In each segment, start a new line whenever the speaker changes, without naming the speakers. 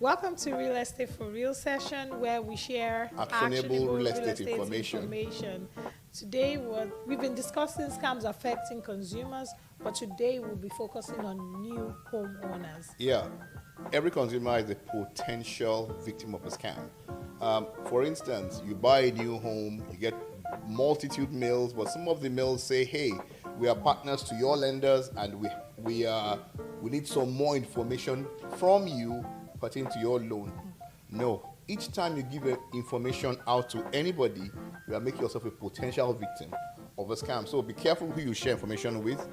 Welcome to Real Estate for Real session where we share
Actionable real estate information.
Today, we've been discussing scams affecting consumers, but today we'll be focusing on new homeowners.
Yeah, every consumer is a potential victim of a scam. For instance, you buy a new home, you get multitude mails, but some of the mails say, hey, we are partners to your lenders and we need some more information from you pertaining to your loan. No, each time you give information out to anybody, you are making yourself a potential victim of a scam. So be careful who you share information with.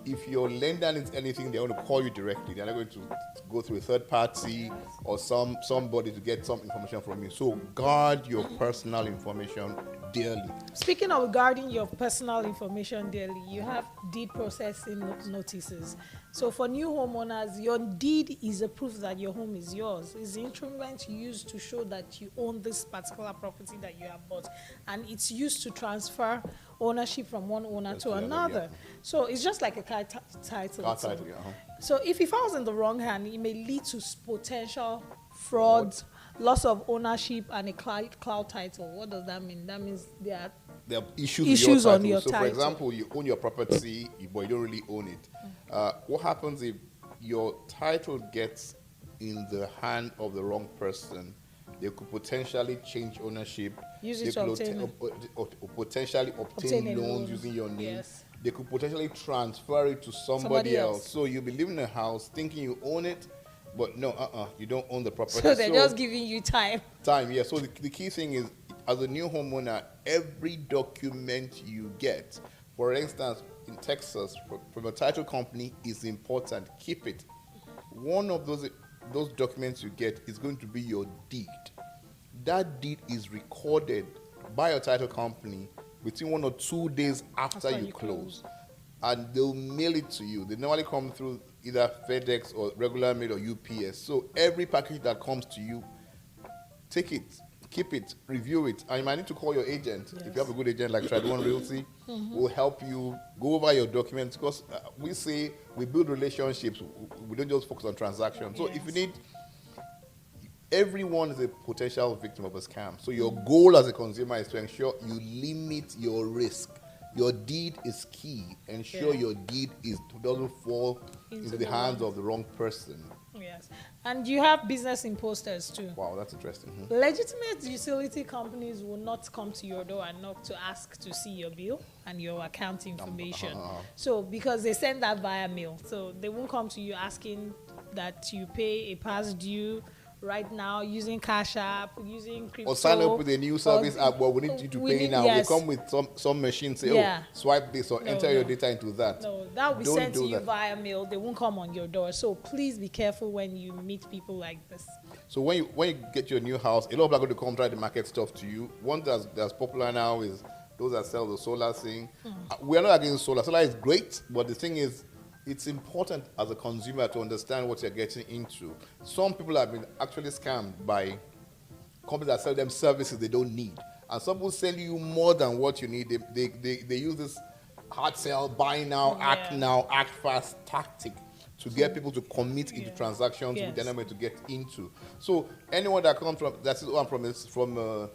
If your lender needs anything, they're going to call you directly. They're not going to go through a third party or somebody to get some information from you. So guard your personal information dearly.
Speaking of guarding your personal information dearly, you have deed processing notices. So for new homeowners, your deed is a proof that your home is yours. It's the instrument used to show that you own this particular property that you have bought. And it's used to transfer ownership from one owner to another.
Yeah.
So it's just like a car title.
Car title, yeah.
So if it falls in the wrong hand, it may lead to potential fraud, loss of ownership, and a cloud title. What does that mean? That means there are
issues
on your
title.
title.
For example, you own your property, but you don't really own it. What happens if your title gets in the hand of the wrong person? They could potentially change ownership. Potentially obtain loans using your name.
Yes.
They could potentially transfer it to somebody else. So you'll be living in a house thinking you own it, but no, you don't own the property.
So they're just giving you time.
Yeah. So the key thing is, as a new homeowner, every document you get, for instance, in Texas, from a title company, is important. Keep it. One of those documents you get is going to be your deed. That deed is recorded by your title company between 1 or 2 days after you close. And they'll mail it to you. They normally come through either FedEx or regular mail or UPS. So every package that comes to you, take it, keep it, review it. And you might need to call your agent. Yes. If you have a good agent like Trade One Realty, will help you go over your documents. Because we say we build relationships. We don't just focus on transactions. So if you need, everyone is a potential victim of a scam. So your goal as a consumer is to ensure you limit your risk. Your deed is key. Ensure your deed doesn't fall into the hands of the wrong person.
Yes. And you have business imposters too.
Wow, that's interesting.
Legitimate utility companies will not come to your door and knock to ask to see your bill and your account information. So because they send that via mail. So they won't come to you asking that you pay a past due right now using Cash App, using crypto.
Or sign up with a new service app. Well, we need you to pay now. Yes. They come with some machine, say, swipe this or enter your data into that.
No, that will be sent to you via mail. They won't come on your door. So please be careful when you meet people like this.
So when you get your new house, a lot of people are going to come try to market stuff to you. One that's popular now is those that sell the solar thing. We are not against solar. Solar is great, but the thing is, it's important as a consumer to understand what you're getting into. Some people have been actually scammed by companies that sell them services they don't need. And some will sell you more than what you need. They use this hard sell, buy now, act fast tactic to get people to commit into transactions with the enemy to get into. So anyone that comes from a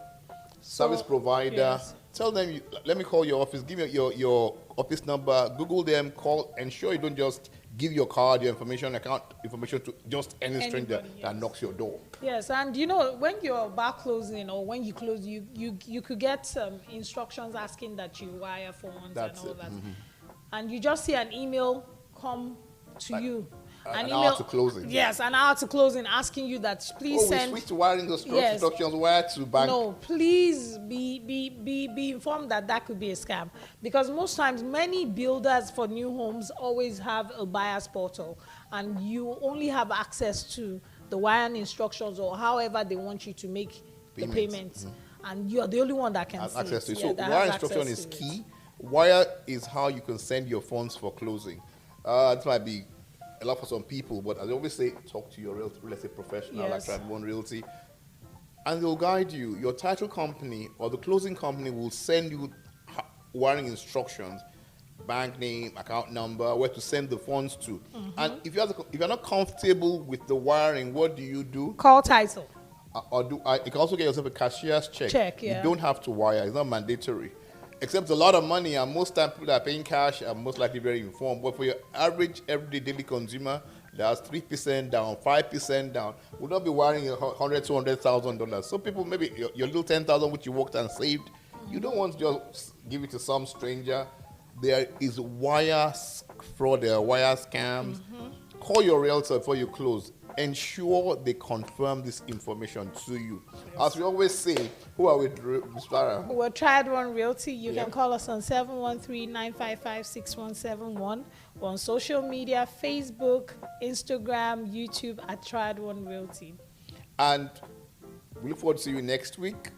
service provider, tell them, let me call your office, give me your office number, Google them, call, ensure you don't just give your card, your information, account information to just any stranger that knocks your door.
Yes, and when you're about closing or when you close, you could get instructions asking that you wire funds and all that. And you just see an email come to you.
An hour to closing.
Yes, an hour to closing, asking you that please send.
We switch to wiring those instructions, wire to bank.
No, please be informed that could be a scam, because most times many builders for new homes always have a buyer's portal, and you only have access to the wiring instructions or however they want you to make the payments, and you're the only one that can see
access to it. So wire instruction is key. Wire is how you can send your funds for closing. This might be a lot for some people, but as I always say, talk to your real estate professional like Trade One Realty, and they'll guide you. Your title company or the closing company will send you wiring instructions bank name, account number, where to send the funds to. And if you're not comfortable with the wiring, what do you do?
Call title.
You can also get yourself a cashier's check.
Check, yeah.
You don't have to wire. It's not mandatory. Except a lot of money, and most time people that are paying cash are most likely very informed. But for your average, everyday daily consumer, that's 3% down, 5% down, will not be wiring $100,000 to $200,000. So people, maybe your little 10,000 which you worked and saved, you don't want to just give it to some stranger. There is wire fraud, there are wire scams. Call your realtor before you close. Ensure they confirm this information to you. As we always say, who are we, Ms. Farah?
We're Triad One Realty. You can call us on 713-955-6171. We're on social media, Facebook, Instagram, YouTube at Triad One Realty.
And we look forward to see you next week.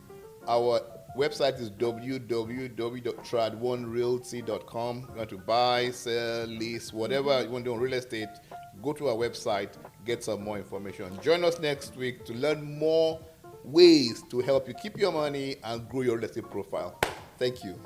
Our website is www.triadonerealty.com. You want to buy, sell, lease, whatever you want to do on real estate, go to our website, get some more information. Join us next week to learn more ways to help you keep your money and grow your real estate profile. Thank you.